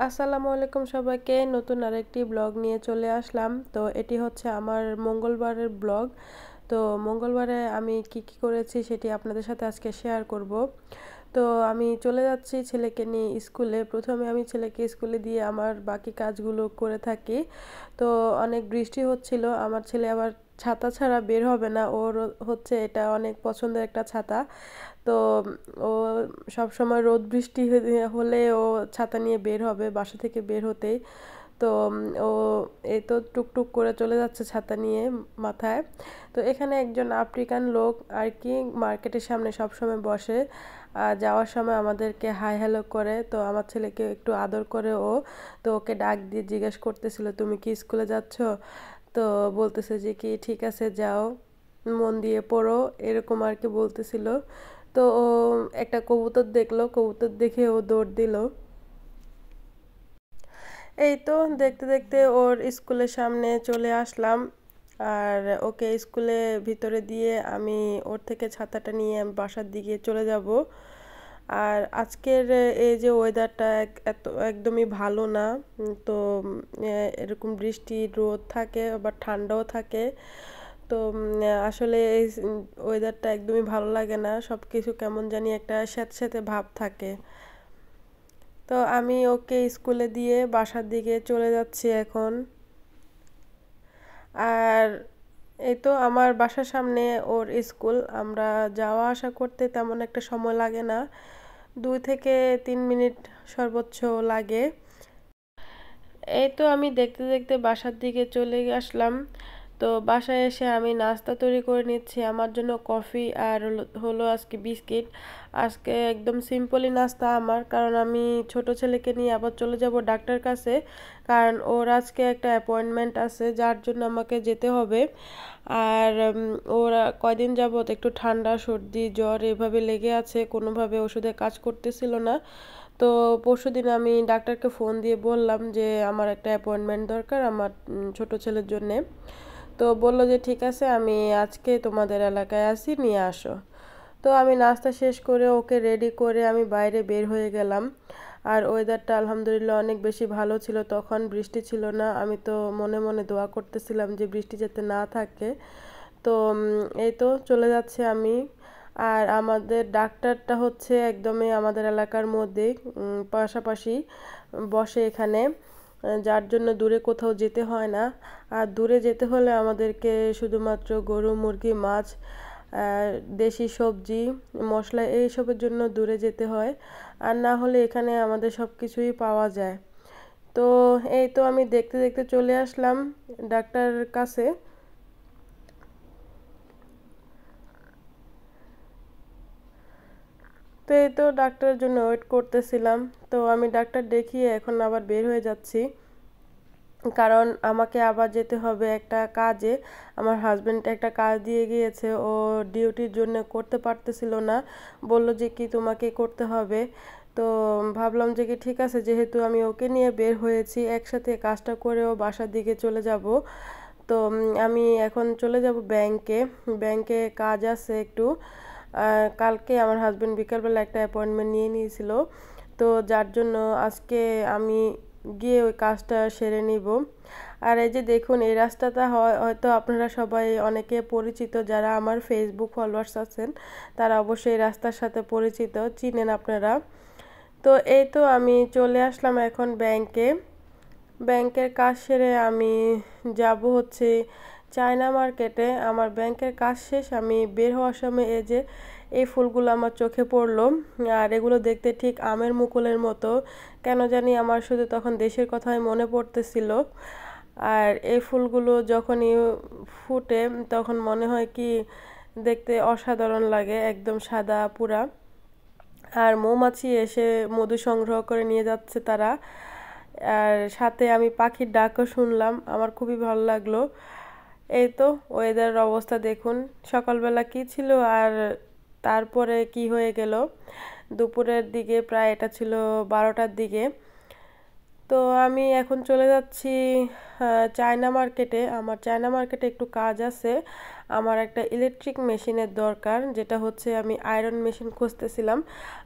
আসসালামু আলাইকুম সবাইকে নতুন আরেকটি ব্লগ নিয়ে চলে আসলাম। তো এটি হচ্ছে আমার মঙ্গলবারের ব্লগ। তো মঙ্গলবারে আমি কি করেছি সেটি আপনাদের সাথে আজকে শেয়ার করব। তো আমি চলে যাচ্ছি ছেলেকে নিয়ে স্কুলে। প্রথমে আমি ছেলেকে স্কুলে দিয়ে আমার বাকি কাজগুলো করে থাকি। তো অনেক বৃষ্টি হচ্ছিল, আমার ছেলে আবার ছাতা ছাড়া বের হবে না, ওর হচ্ছে এটা অনেক পছন্দের একটা ছাতা। তো ও সব সময় রোদ বৃষ্টি হলে ও ছাতা নিয়ে বের হবে বাসা থেকে বের হতেই। তো ও এই তো টুকটুক করে চলে যাচ্ছে ছাতা নিয়ে মাথায়। তো এখানে একজন আফ্রিকান লোক আর কি মার্কেটের সামনে সব সময় বসে, যাওয়ার সময় আমাদেরকে হাই হ্যালো করে। তো আমার ছেলেকে একটু আদর করে ও, তো ওকে ডাক দিয়ে জিজ্ঞেস করতেছিল তুমি কি স্কুলে যাচ্ছ। তো বলতেছে যে কি ঠিক আছে যাও, মন দিয়ে পড়ো, এরকম আর কি বলতেছিল। তো ও একটা কবুতর দেখলো, কবুতর দেখে ও দৌড় দিল। এই তো দেখতে দেখতে ওর স্কুলের সামনে চলে আসলাম। আর ওকে স্কুলে ভিতরে দিয়ে আমি ওর থেকে ছাতাটা নিয়ে আমি বাসার দিকে চলে যাব। আর আজকের এই যে ওয়েদারটা এত একদমই ভালো না। তো এরকম বৃষ্টি রোদ থাকে আবার ঠান্ডাও থাকে। তো আসলে এই ওয়েদারটা একদমই ভালো লাগে না, সব কিছু কেমন জানি একটা স্যাঁতস্যাঁতে ভাব থাকে। তো আমি ওকে স্কুলে দিয়ে বাসার দিকে চলে যাচ্ছি এখন। আর এই তো আমার বাসার সামনে ওর স্কুল, আমরা যাওয়া আসা করতে তেমন একটা সময় লাগে না, 2 থেকে 3 মিনিট সর্বোচ্চ লাগে। এই তো আমি দেখতে দেখতে বাসার দিকে চলে আসলাম। তো বাসায় এসে আমি নাস্তা তৈরি করে নিচ্ছি, আমার জন্য কফি আর হলো আজকে বিস্কিট। আজকে একদম সিম্পলই নাস্তা আমার, কারণ আমি ছোট ছেলেকে নিয়ে আবার চলে যাব ডাক্তার কাছে, কারণ ওর আজকে একটা অ্যাপয়েন্টমেন্ট আছে যার জন্য আমাকে যেতে হবে। আর ওর কয়দিন যাবত একটু ঠান্ডা সর্দি জ্বর এভাবে লেগে আছে, কোনোভাবে ওষুধে কাজ করতেছিল না। তো পরশুদিন আমি ডাক্তারকে ফোন দিয়ে বললাম যে আমার একটা অ্যাপয়েন্টমেন্ট দরকার আমার ছোট ছেলের জন্যে। তো বলল যে ঠিক আছে আমি আজকে তোমাদের এলাকায় আসি, নিয়ে আসো। তো আমি নাস্তা শেষ করে ওকে রেডি করে আমি বাইরে বের হয়ে গেলাম। আর ওয়েদারটা আলহামদুলিল্লাহ অনেক বেশি ভালো ছিল, তখন বৃষ্টি ছিল না। আমি তো মনে মনে দোয়া করতেছিলাম যে বৃষ্টি যাতে না থাকে। তো এই তো চলে যাচ্ছে আমি। আর আমাদের ডাক্তারটা হচ্ছে একদমই আমাদের এলাকার মধ্যে পাশাপাশি বসে এখানে, যার জন্য দূরে কোথাও যেতে হয় না। আর দূরে যেতে হলে আমাদেরকে শুধুমাত্র গরু মুরগি মাছ দেশি সবজি মশলা এইসবের জন্য দূরে যেতে হয়, আর না হলে এখানে আমাদের সব কিছুই পাওয়া যায়। তো এই তো আমি দেখতে দেখতে চলে আসলাম ডাক্তারের কাছে। তো এই তো ডাক্তারের জন্য ওয়েট করতেছিলাম। তো আমি ডাক্তার দেখিয়ে এখন আবার বের হয়ে যাচ্ছি, কারণ আমাকে আবার যেতে হবে একটা কাজে। আমার হাজবেন্ড একটা কাজ দিয়ে গিয়েছে, ও ডিউটির জন্য করতে পারতেছিল না, বলল যে কি তোমাকে করতে হবে। তো ভাবলাম যে কি ঠিক আছে, যেহেতু আমি ওকে নিয়ে বের হয়েছি একসাথে কাজটা করেও বাসার দিকে চলে যাব। তো আমি এখন চলে যাব ব্যাংকে, ব্যাংকে কাজ আছে একটু। কালকে আমার হাজবেন্ড বিকালবেলা একটা অ্যাপয়েন্টমেন্ট নিয়ে নিয়েছিল, তো যার জন্য আজকে আমি গিয়ে ওই কাজটা সেরে নিব। আর এই যে দেখুন এই রাস্তাটা হয়তো আপনারা সবাই অনেকে পরিচিত, যারা আমার ফেসবুক ফলোয়ার্স আছেন তারা অবশ্যই এই রাস্তার সাথে পরিচিত, চিনেন আপনারা। তো এই তো আমি চলে আসলাম এখন ব্যাংকে। ব্যাংকের কাজ সেরে আমি যাব হচ্ছে চায়না মার্কেটে। আমার ব্যাংকের কাজ শেষ, আমি বের হওয়ার সময় এই যে এই ফুলগুলো আমার চোখে পড়লো। আর এগুলো দেখতে ঠিক আমের মুকুলের মতো, কেন জানি আমার শুধু তখন দেশের কথাই মনে পড়তেছিল। আর এই ফুলগুলো যখনই ফুটে তখন মনে হয় কি দেখতে অসাধারণ লাগে, একদম সাদা পুরা। আর মৌমাছি এসে মধু সংগ্রহ করে নিয়ে যাচ্ছে তারা। আর সাথে আমি পাখির ডাকও শুনলাম, আমার খুবই ভালো লাগলো। এই তো ওয়েদারের অবস্থা দেখুন, সকালবেলা কি ছিল আর তারপরে কি হয়ে গেল। দুপুরের দিকে প্রায় এটা ছিল 12টার দিকে। তো আমি এখন চলে যাচ্ছি চায়না মার্কেটে। আমার চায়না মার্কেটে একটু কাজ আছে। আমার একটা ইলেকট্রিক মেশিনের দরকার, যেটা হচ্ছে আমি আয়রন মেশিন খুঁজতেছিলাম।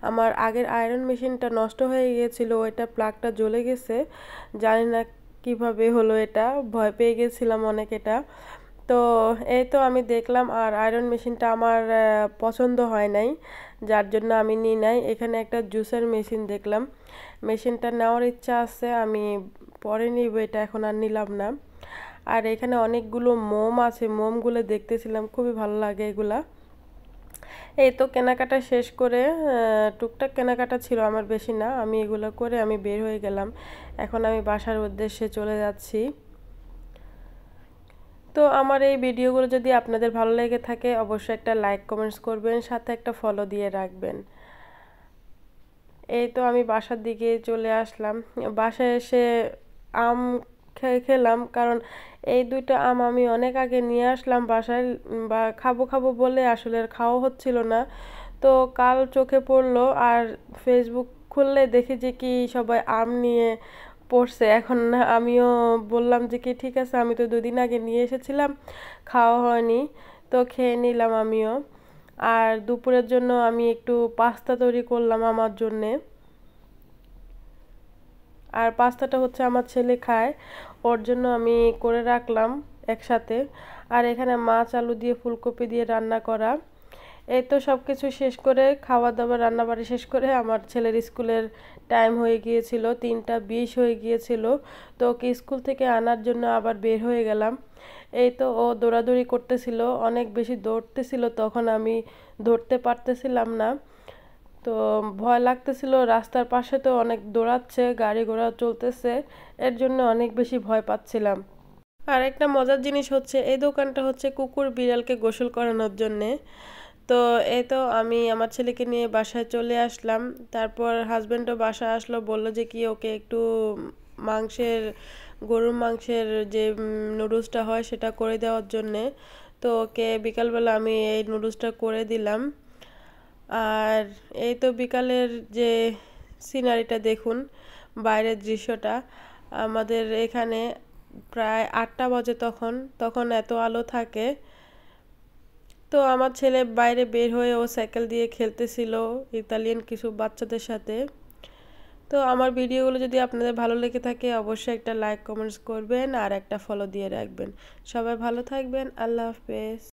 আমার আগের আয়রন মেশিনটা নষ্ট হয়ে গিয়েছিল, ওইটা প্লাগটা জ্বলে গেছে। জানি না কিভাবে হলো এটা, ভয় পেয়ে গেছিলাম অনেক এটা। তো এই তো আমি দেখলাম, আর আয়রন মেশিনটা আমার পছন্দ হয় নাই, যার জন্য আমি নিই নাই। এখানে একটা জুসের মেশিন দেখলাম, মেশিনটা নেওয়ার ইচ্ছা আছে, আমি পরে নিব, এটা এখন আর নিলাম না। আর এখানে অনেকগুলো মোম আছে, মোমগুলো দেখতেছিলাম, খুবই ভালো লাগে এগুলা। এই তো কেনাকাটা শেষ করে, টুকটাক কেনাকাটা ছিল আমার, বেশি না, আমি এগুলো করে আমি বের হয়ে গেলাম। এখন আমি বাসার উদ্দেশ্যে চলে যাচ্ছি। তো আমার এই ভিডিওগুলো যদি আপনাদের ভালো লেগে থাকে, অবশ্যই একটা লাইক কমেন্টস করবেন, সাথে একটা ফলো দিয়ে রাখবেন। এই তো আমি বাসার দিকে চলে আসলাম। বাসায় এসে আম খেলাম, কারণ এই দুইটা আম আমি অনেক আগে নিয়ে আসলাম বাসায়, বা খাবো খাবো বলে আসলে আর খাওয়া হচ্ছিল না। তো কাল চোখে পড়লো, আর ফেসবুক খুললে দেখি যে কি সবাই আম নিয়ে পড়ছে। এখন না আমিও বললাম যে কি ঠিক আছে, আমি তো দুদিন আগে নিয়ে এসেছিলাম, খাওয়া হয়নি, তো খেয়ে নিলাম আমিও। আর দুপুরের জন্য আমি একটু পাস্তা তৈরি করলাম আমার জন্যে। আর পাস্তাটা হচ্ছে আমার ছেলে খায়, ওর জন্য আমি করে রাখলাম একসাথে। আর এখানে মাছ আলু দিয়ে ফুলকপি দিয়ে রান্না করা। এই তো সব কিছু শেষ করে, খাওয়া দাওয়া রান্নাবাড়ি শেষ করে আমার ছেলের স্কুলের টাইম হয়ে গিয়েছিল, 3টা 20 হয়ে গিয়েছিল। তো ওকে স্কুল থেকে আনার জন্য আবার বের হয়ে গেলাম। এই তো ও দৌড়াদৌড়ি করতেছিল, অনেক বেশি দৌড়তেছিল, তখন আমি ধরতে পারতেছিলাম না। তো ভয় লাগতেছিল, রাস্তার পাশে তো অনেক দৌড়াচ্ছে, গাড়ি ঘোড়া চলতেছে, এর জন্য অনেক বেশি ভয় পাচ্ছিলাম। আর একটা মজার জিনিস হচ্ছে, এই দোকানটা হচ্ছে কুকুর বিড়ালকে গোসল করানোর জন্যে। তো এই তো আমি আমার ছেলেকে নিয়ে বাসায় চলে আসলাম। তারপর হাজব্যান্ডও বাসায় আসলো, বললো যে কি ওকে একটু মাংসের, গরুর মাংসের যে নুডলসটা হয় সেটা করে দেওয়ার জন্যে। তো ওকে বিকালবেলা আমি এই নুডলসটা করে দিলাম। আর এই তো বিকালের যে সিনারিটা দেখুন, বাইরের দৃশ্যটা। আমাদের এখানে প্রায় 8টা বাজে, তখন তখন এত আলো থাকে। তো আমার ছেলে বাইরে বের হয়ে ও সাইকেল দিয়ে খেলতেছিল ইতালিয়ান কিছু বাচ্চাদের সাথে। তো আমার ভিডিওগুলো যদি আপনাদের ভালো লেগে থাকে, অবশ্যই একটা লাইক কমেন্টস করবেন আর একটা ফলো দিয়ে রাখবেন। সবাই ভালো থাকবেন, আল্লাহ হাফেজ।